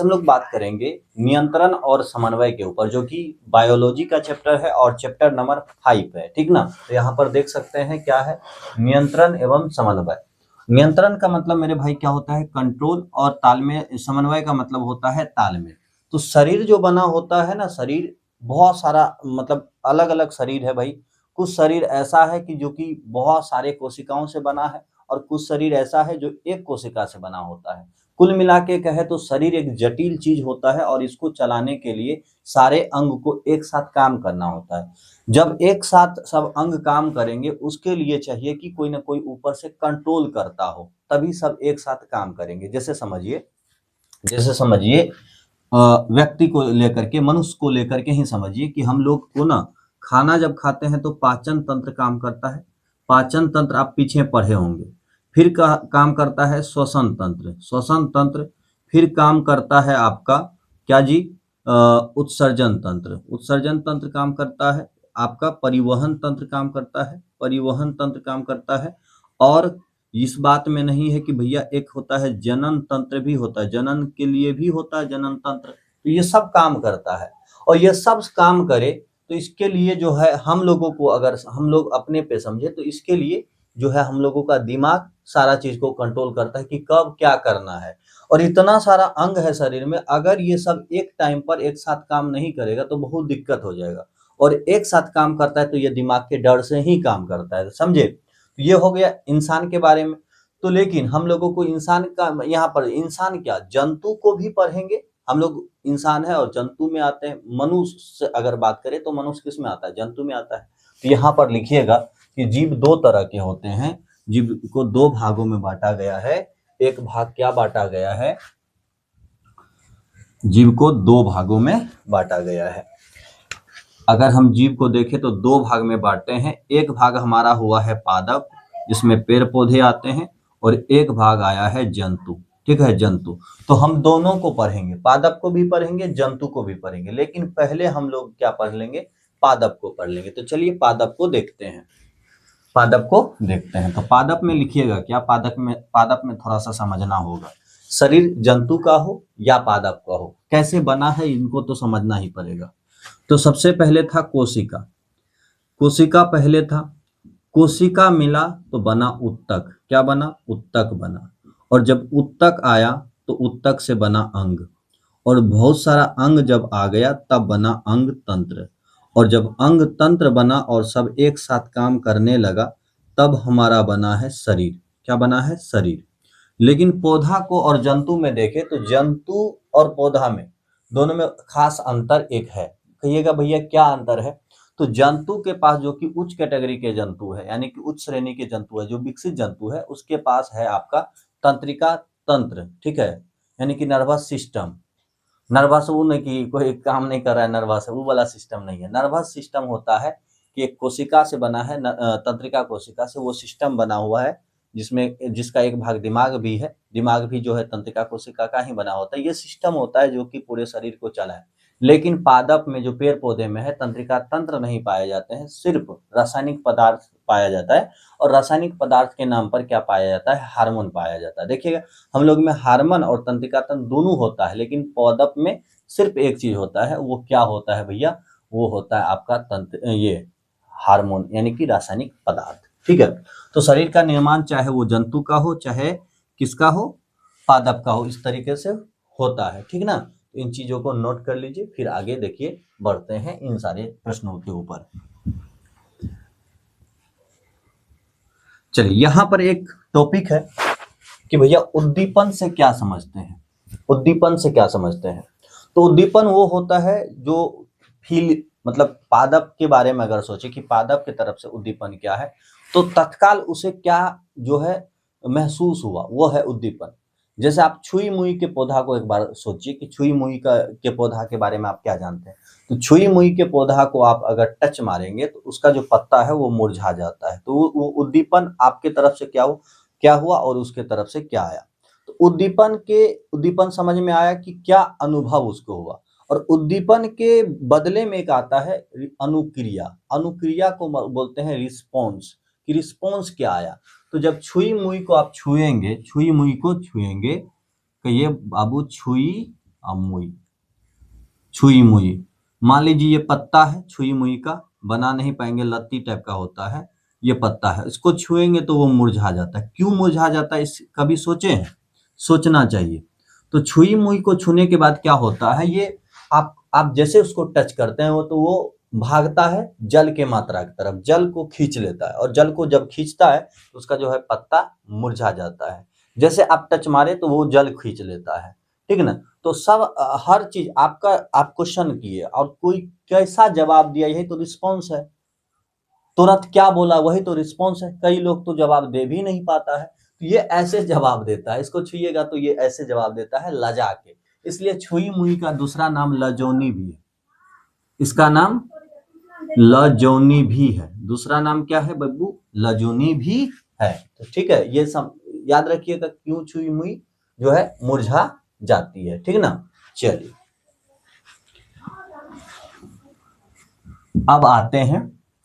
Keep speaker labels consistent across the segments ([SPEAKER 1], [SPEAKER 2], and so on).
[SPEAKER 1] हम लोग बात करेंगे नियंत्रण और समन्वय के ऊपर, जो कि बायोलॉजी का चैप्टर है और चैप्टर नंबर 5 है। ठीक ना। तो यहाँ पर देख सकते हैं क्या है, नियंत्रण एवं समन्वय। नियंत्रण का मतलब मेरे भाई क्या होता है, कंट्रोल, और तालमेल। समन्वय का मतलब होता है तालमेल। तो शरीर जो बना होता है ना, शरीर बहुत सारा मतलब अलग अलग शरीर है भाई। कुछ शरीर ऐसा है कि जो कि बहुत सारे कोशिकाओं से बना है, और कुछ शरीर ऐसा है जो एक कोशिका से बना होता है। कुल मिला के कहे तो शरीर एक जटिल चीज होता है, और इसको चलाने के लिए सारे अंग को एक साथ काम करना होता है। जब एक साथ सब अंग काम करेंगे, उसके लिए चाहिए कि कोई ना कोई ऊपर से कंट्रोल करता हो, तभी सब एक साथ काम करेंगे। जैसे समझिए व्यक्ति को लेकर के, मनुष्य को लेकर के ही समझिए कि हम लोग को ना खाना जब खाते हैं तो पाचन तंत्र काम करता है। पाचन तंत्र आप पीछे पढ़े होंगे। फिर काम करता है श्वसन तंत्र। श्वसन तंत्र फिर काम करता है आपका क्या जी, उत्सर्जन तंत्र। उत्सर्जन तंत्र काम करता है आपका परिवहन तंत्र काम करता है। परिवहन तंत्र काम करता है। और इस बात में नहीं है कि भैया एक होता है जनन तंत्र भी होता है, जनन के लिए भी होता है जनन तंत्र। तो ये सब काम करता है, और ये सब काम करे तो इसके लिए जो है हम लोगों को, अगर हम लोग अपने पे समझे तो इसके लिए जो है हम लोगों का दिमाग सारा चीज को कंट्रोल करता है कि कब क्या करना है। और इतना सारा अंग है शरीर में, अगर ये सब एक टाइम पर एक साथ काम नहीं करेगा तो बहुत दिक्कत हो जाएगा। और एक साथ काम करता है तो ये दिमाग के डर से ही काम करता है, समझे। तो ये हो गया इंसान के बारे में। तो लेकिन हम लोगों को इंसान का, यहाँ पर इंसान क्या, जंतु को भी पढ़ेंगे। हम लोग इंसान है और जंतु में आते हैं। मनुष्य से अगर बात करें तो मनुष्य किस में आता है, जंतु में आता है। तो यहाँ पर लिखिएगा कि जीव दो तरह के होते हैं। जीव को दो भागों में बांटा गया है। एक भाग क्या बांटा गया है, जीव को दो भागों में बांटा गया है। अगर हम जीव को देखें तो दो भाग में बांटते हैं। एक भाग हमारा हुआ है पादप, जिसमें पेड़ पौधे आते हैं, और एक भाग आया है जंतु। ठीक है, जंतु। तो हम दोनों को पढ़ेंगे, पादप को भी पढ़ेंगे, जंतु को भी पढ़ेंगे। लेकिन पहले हम लोग क्या पढ़ लेंगे, पादप को पढ़ लेंगे। तो चलिए पादप को देखते हैं। पादप को देखते हैं तो पादप में लिखिएगा क्या, पादप में थोड़ा सा समझना होगा। शरीर जंतु का हो या पादप का हो, कैसे बना है इनको तो समझना ही पड़ेगा। तो सबसे पहले था कोशिका। कोशिका पहले था। कोशिका मिला तो बना उत्तक। क्या बना, उत्तक बना। और जब उत्तक आया तो उत्तक से बना अंग। और बहुत सारा अंग जब आ गया तब बना अंग तंत्र। और जब अंग तंत्र बना और सब एक साथ काम करने लगा, तब हमारा बना है शरीर। क्या बना है, शरीर। लेकिन पौधा को और जंतु में देखें तो जंतु और पौधा में दोनों में खास अंतर एक है। कहिएगा भैया क्या अंतर है। तो जंतु के पास, जो कि उच्च कैटेगरी के जंतु है, यानी कि उच्च श्रेणी के जंतु है, जो विकसित जंतु है, उसके पास है आपका तंत्रिका तंत्र। ठीक है, यानी कि नर्वस सिस्टम। नर्वस वो नहीं कि कोई काम नहीं कर रहा है, नर्वस है वो वाला सिस्टम नहीं है। नर्वस सिस्टम होता है कि एक कोशिका से बना है, तंत्रिका कोशिका से वो सिस्टम बना हुआ है, जिसमें जिसका एक भाग दिमाग भी है। दिमाग भी जो है तंत्रिका कोशिका का ही बना होता है। ये सिस्टम होता है जो कि पूरे शरीर को चलाए। लेकिन पादप में, जो पेड़ पौधे में है, तंत्रिका तंत्र नहीं पाए जाते हैं, सिर्फ रासायनिक पदार्थ पाया जाता है। और रासायनिक पदार्थ के नाम पर क्या पाया जाता है, हार्मोन पाया जाता है। देखिएगा, हम लोग में हार्मोन और तंत्रिका तंत्र दोनों होता है, लेकिन पौधप में सिर्फ एक चीज होता है। वो क्या होता है भैया, वो होता है आपका तंत्र, ये हार्मोन, यानी कि रासायनिक पदार्थ। ठीक है। तो शरीर का निर्माण चाहे वो जंतु का हो चाहे किसका हो, पादप का हो, इस तरीके से होता है। ठीक ना। तो इन चीजों को नोट कर लीजिए, फिर आगे देखिए बढ़ते हैं इन सारे प्रश्नों के ऊपर। चलिए, यहाँ पर एक टॉपिक है कि भैया उद्दीपन से क्या समझते हैं। उद्दीपन से क्या समझते हैं। तो उद्दीपन वो होता है जो फील, मतलब पादप के बारे में अगर सोचे कि पादप की तरफ से उद्दीपन क्या है, तो तत्काल उसे क्या जो है महसूस हुआ, वो है उद्दीपन। जैसे आप छुई मुई के पौधा को एक बार सोचिए कि छुई मुई का के पौधा के बारे में आप क्या जानते हैं। तो छुई मुई के पौधा को आप अगर टच मारेंगे तो उसका जो पत्ता है वो मुरझा जाता है। तो वो उद्दीपन आपके तरफ से क्या हुआ और उसके तरफ से क्या आया। तो उद्दीपन समझ में आया कि क्या अनुभव उसको हुआ। और उद्दीपन के बदले में एक आता है अनुक्रिया। अनुक्रिया को बोलते हैं रिस्पॉन्स, कि रिस्पॉन्स क्या आया। तो जब छुई मुई को आप छुएंगे, छुई मुई को छुएंगे, कहिए बाबू छुई अमुई, छुई मुई। मान लीजिए ये पत्ता है छुई मुई का, बना नहीं पाएंगे, लत्ती टाइप का होता है, ये पत्ता है, इसको छुएंगे तो वो मुरझा जाता है। क्यों मुरझा जाता है, इस कभी सोचे हैं? सोचना चाहिए। तो छुई मुई को छूने के बाद क्या होता है, ये आप जैसे उसको टच करते हैं वो तो वो भागता है जल के मात्रा की तरफ, जल को खींच लेता है, और जल को जब खींचता है तो उसका जो है पत्ता मुरझा जाता है। जैसे आप टच मारे तो वो जल खींच लेता है, ठीक ना। तो सब हर चीज आपका, आप क्वेश्चन किए और कोई कैसा जवाब दिया, यही तो रिस्पॉन्स है। तुरंत क्या बोला वही तो रिस्पॉन्स है। कई लोग तो जवाब दे भी नहीं पाता है, तो ये ऐसे जवाब देता है, इसको छुइएगा तो ये ऐसे जवाब देता है लजा के। इसलिए छुई मुई का दूसरा नाम लजोनी भी है, इसका नाम लजोनी भी है। दूसरा नाम क्या है बब्बू, लजोनी भी है। तो ठीक है, ये सब याद रखिएगा, क्यों छुई मुई जो है मुरझा जाती है, ठीक ना। चलिए अब आते हैं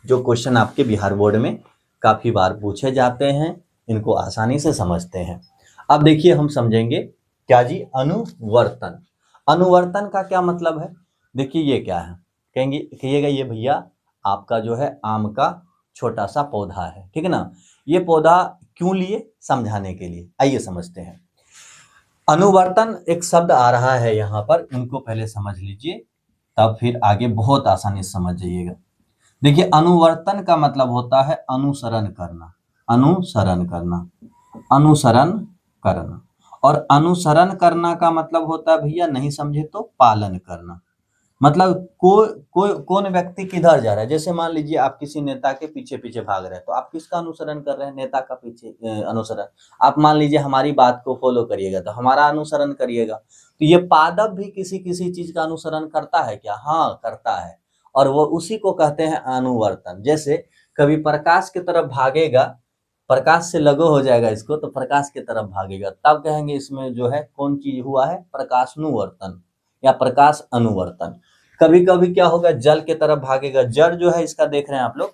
[SPEAKER 1] जो क्वेश्चन आपके बिहार बोर्ड में काफी बार पूछे जाते हैं, इनको आसानी से समझते हैं। अब देखिए हम समझेंगे क्या जी, अनुवर्तन। अनुवर्तन का क्या मतलब है, देखिए ये क्या है, कहेंगे कहिएगा ये भैया आपका जो है आम का छोटा सा पौधा है, ठीक है ना। ये पौधा क्यों लिए, समझाने के लिए, आइए समझते हैं। अनुवर्तन एक शब्द आ रहा है यहाँ पर, उनको पहले समझ लीजिए, तब फिर आगे बहुत आसानी से समझ जाइएगा। देखिए अनुवर्तन का मतलब होता है अनुसरण करना, अनुसरण करना, अनुसरण करना। और अनुसरण करना का मतलब होता है भैया, नहीं समझे तो पालन करना। मतलब कौन व्यक्ति किधर जा रहा है, जैसे मान लीजिए आप किसी नेता के पीछे पीछे भाग रहे हैं, तो आप किसका अनुसरण कर रहे हैं, नेता का पीछे अनुसरण। आप मान लीजिए हमारी बात को फॉलो करिएगा तो हमारा अनुसरण करिएगा। तो ये पादप भी किसी किसी चीज का अनुसरण करता है क्या, हाँ करता है, और वो उसी को कहते हैं अनुवर्तन। जैसे कभी प्रकाश की तरफ भागेगा, प्रकाश से लगो हो जाएगा इसको, तो प्रकाश की तरफ भागेगा, तब कहेंगे इसमें जो है कौन चीज हुआ है, प्रकाशानुवर्तन या प्रकाश अनुवर्तन। कभी कभी क्या होगा, जल की तरफ भागेगा, जड़ जो है इसका देख रहे हैं आप लोग,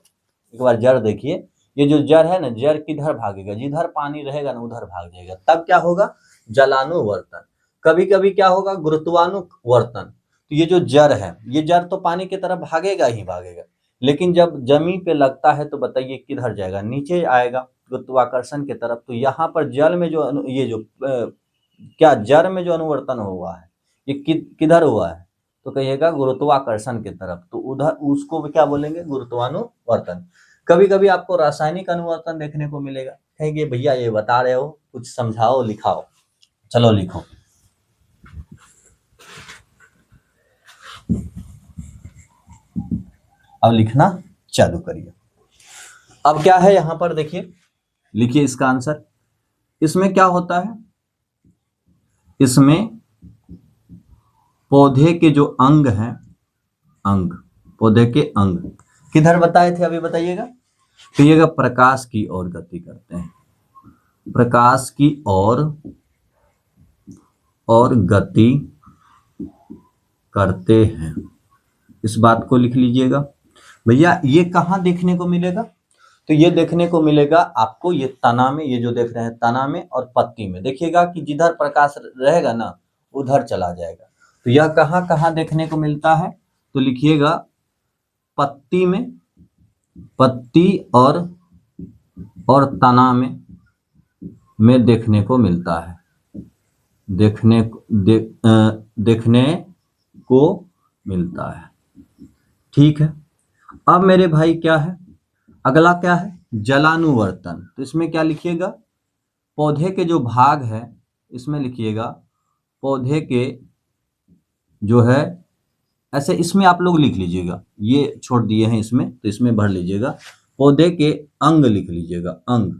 [SPEAKER 1] एक बार जड़ देखिए, ये जो जड़ है ना, जड़ किधर भागेगा, जिधर पानी रहेगा ना उधर भाग जाएगा, तब क्या होगा, जलानुवर्तन। कभी कभी क्या होगा, गुरुत्वानुवर्तन। तो ये जो जड़ है, ये जड़ तो पानी की तरफ भागेगा ही भागेगा, लेकिन जब जमीन पे लगता है तो बताइए किधर जाएगा, नीचे आएगा गुरुत्वाकर्षण की तरफ। तो यहाँ पर जल में जो ये जो क्या जड़ में जो अनुवर्तन हुआ है, ये किधर हुआ है, तो कहिएगा गुरुत्वाकर्षण की तरफ, तो उधर उसको क्या बोलेंगे, गुरुत्वानुवर्तन। कभी कभी आपको रासायनिक अनुवर्तन देखने को मिलेगा, कहेंगे भैया ये बता रहे हो, कुछ समझाओ लिखाओ। चलो लिखो, अब लिखना चालू करिए। अब क्या है यहाँ पर देखिए, लिखिए इसका आंसर। इसमें क्या होता है, इसमें पौधे के जो अंग हैं, अंग, पौधे के अंग किधर बताए थे अभी बताइएगा, कहिएगा प्रकाश की ओर गति करते हैं, प्रकाश की ओर और गति करते हैं। इस बात को लिख लीजिएगा। भैया ये कहाँ देखने को मिलेगा, तो ये देखने को मिलेगा आपको ये तना में, ये जो देख रहे हैं तना में और पत्ती में। देखिएगा कि जिधर प्रकाश रहेगा ना उधर चला जाएगा। तो यह कहाँ कहाँ देखने को मिलता है, तो लिखिएगा पत्ती में, पत्ती और तना में देखने को मिलता है, देखने को मिलता है, ठीक है। अब मेरे भाई क्या है, अगला क्या है, जलानुवर्तन। तो इसमें क्या लिखिएगा, पौधे के जो भाग है इसमें लिखिएगा, पौधे के जो है, ऐसे इसमें आप लोग लिख लीजिएगा, ये छोड़ दिए हैं इसमें तो इसमें भर लीजिएगा, पौधे के अंग लिख लीजिएगा, अंग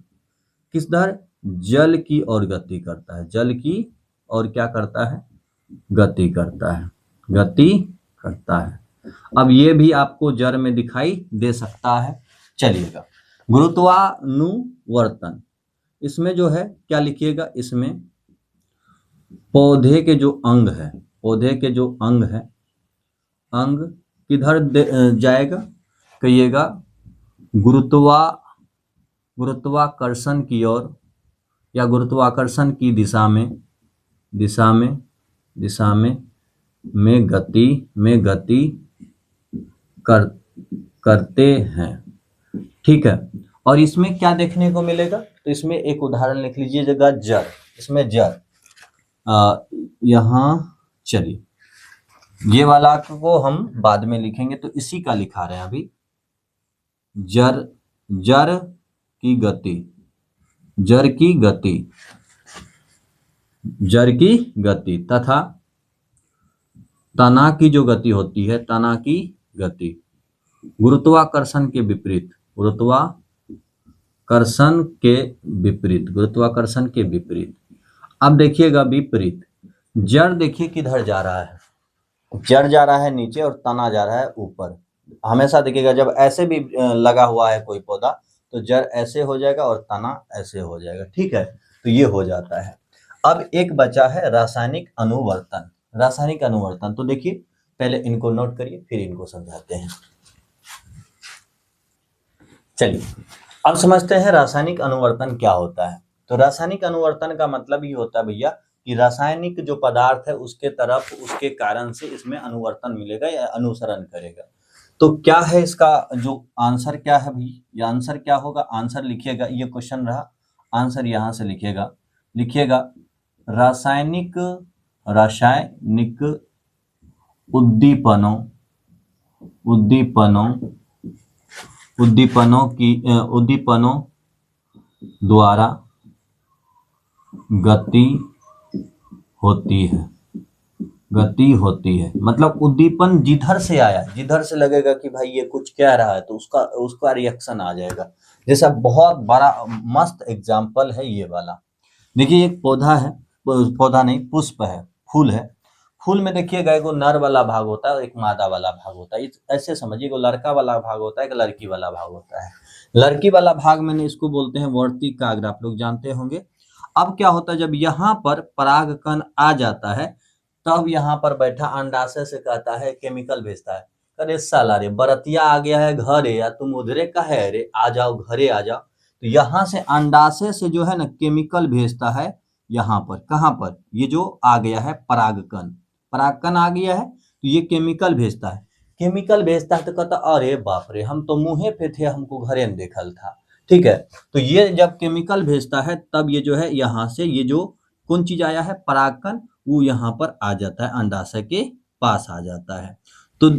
[SPEAKER 1] किस दर, जल की ओर गति करता है, जल की ओर क्या करता है, गति करता है, गति करता है। अब ये भी आपको जड़ में दिखाई दे सकता है। चलिएगा गुरुत्वानुवर्तन, इसमें जो है क्या लिखिएगा, इसमें पौधे के जो अंग है, पौधे के जो अंग है, अंग किधर जाएगा, कहिएगा गुरुत्वाकर्षण की ओर या गुरुत्वाकर्षण की दिशा में गति करते हैं। ठीक है, और इसमें क्या देखने को मिलेगा, तो इसमें एक उदाहरण लिख लीजिएगा, जर। इसमें जर यहाँ, चलिए ये वाला को हम बाद में लिखेंगे, तो इसी का लिखा रहे हैं अभी। जर जर की गति, जर की गति, जर की गति तथा तना की जो गति होती है, तना की गति गुरुत्वाकर्षण के विपरीत, गुरुत्वाकर्षण के विपरीत, गुरुत्वाकर्षण के विपरीत। अब देखिएगा विपरीत, जड़ देखिए किधर जा रहा है, जड़ जा रहा है नीचे और तना जा रहा है ऊपर। हमेशा देखिएगा जब ऐसे भी लगा हुआ है कोई पौधा, तो जड़ ऐसे हो जाएगा और तना ऐसे हो जाएगा। ठीक है, तो ये हो जाता है। अब एक बचा है रासायनिक अनुवर्तन। रासायनिक अनुवर्तन, तो देखिए पहले इनको नोट करिए, फिर इनको समझाते हैं। चलिए अब समझते हैं रासायनिक अनुवर्तन क्या होता है। तो रासायनिक अनुवर्तन का मतलब ये होता है भैया कि रासायनिक जो पदार्थ है उसके तरफ, उसके कारण से इसमें अनुवर्तन मिलेगा या अनुसरण करेगा। तो क्या है इसका जो आंसर, क्या है भाई, ये आंसर क्या होगा, आंसर लिखिएगा, ये क्वेश्चन रहा, आंसर यहां से लिखिएगा, लिखिएगा रासायनिक उद्दीपनों द्वारा गति होती है। मतलब उद्दीपन जिधर से आया, जिधर से लगेगा कि भाई ये कुछ कह रहा है, तो उसका रिएक्शन आ जाएगा। जैसा बहुत बड़ा मस्त एग्जाम्पल है ये वाला। देखिए एक पौधा है, पौधा नहीं, पुष्प है, फूल है। फूल में देखिएगा एगो नर वाला भाग होता है और एक मादा वाला भाग होता है। ऐसे समझिए, एगो लड़का वाला भाग होता है, एक लड़की वाला भाग होता है। लड़की वाला भाग मैंने इसको बोलते हैं वर्तिकाग्र, आप लोग जानते होंगे। अब क्या होता है, जब यहाँ पर परागकण आ जाता है, तब यहाँ पर बैठा अंडाशय से कहता है, केमिकल भेजता है, अरे साला रे बरतिया आ गया है घरे, या तुम उधरे का है रे, आ जाओ घरे आ जाओ। तो यहाँ से अंडाशय से जो है ना केमिकल भेजता है, यहाँ पर, कहाँ पर, ये जो आ गया है परागकण, परागकण आ गया है, तो ये केमिकल भेजता है। केमिकल भेजता है तो कहता अरे बाप रे, हम तो मुँहे पे थे, हमको घरे में देखल था। ठीक है, तो ये जब केमिकल भेजता है तब ये जो है यहाँ से ये जो कौन चीज आया है, परागकण, वो यहाँ पर आ जाता है, अंडाशय के पास आ जाता है। तो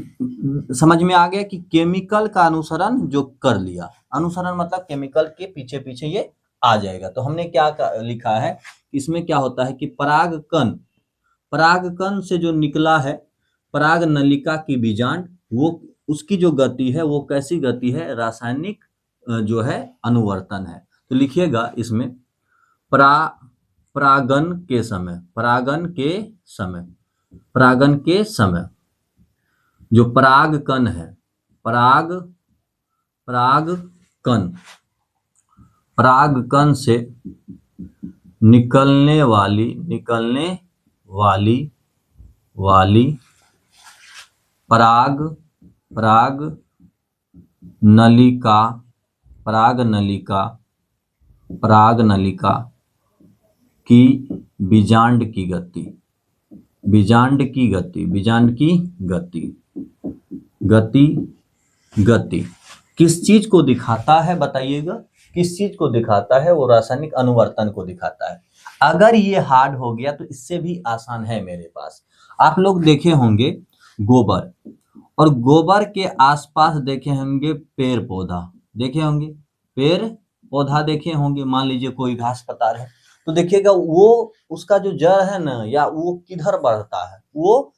[SPEAKER 1] समझ में आ गया कि केमिकल का अनुसरण जो कर लिया, अनुसरण मतलब केमिकल के पीछे पीछे ये आ जाएगा। तो हमने क्या लिखा है, इसमें क्या होता है कि परागकण, परागकण से जो निकला है पराग नलिका की बीजांड, वो उसकी जो गति है वो कैसी गति है, रासायनिक जो है अनुवर्तन है। तो लिखिएगा इसमें परागन के समय जो परागकण है, परागकण से निकलने वाली पराग नलिका की बीजांड की गति किस चीज को दिखाता है, बताइएगा किस चीज को दिखाता है, वो रासायनिक अनुवर्तन को दिखाता है। अगर ये हार्ड हो गया तो इससे भी आसान है मेरे पास। आप लोग देखे होंगे गोबर, और गोबर के आसपास देखे होंगे पेड़ पौधा, देखे होंगे पेड़ पौधा देखे होंगे, मान लीजिए कोई घास पतार है, तो देखिएगा वो उसका जो जड़ है ना, या वो किधर बढ़ता है, वो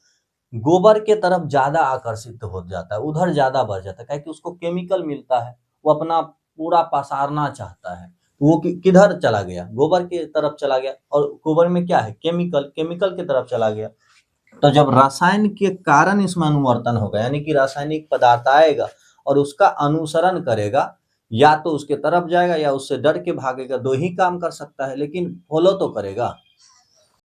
[SPEAKER 1] गोबर के तरफ ज्यादा आकर्षित हो जाता है, उधर ज्यादा बढ़ जाता है, क्योंकि उसको केमिकल मिलता है, वो अपना पूरा पसारना चाहता है, तो वो किधर चला गया, गोबर की तरफ चला गया, और गोबर में क्या है, केमिकल, केमिकल की तरफ चला गया। तो जब रसायन के कारण इसमें अनुवर्तन होगा, यानी कि रासायनिक पदार्थ आएगा और उसका अनुसरण करेगा, या तो उसके तरफ जाएगा या उससे डर के भागेगा, दो ही काम कर सकता है, लेकिन फॉलो तो करेगा।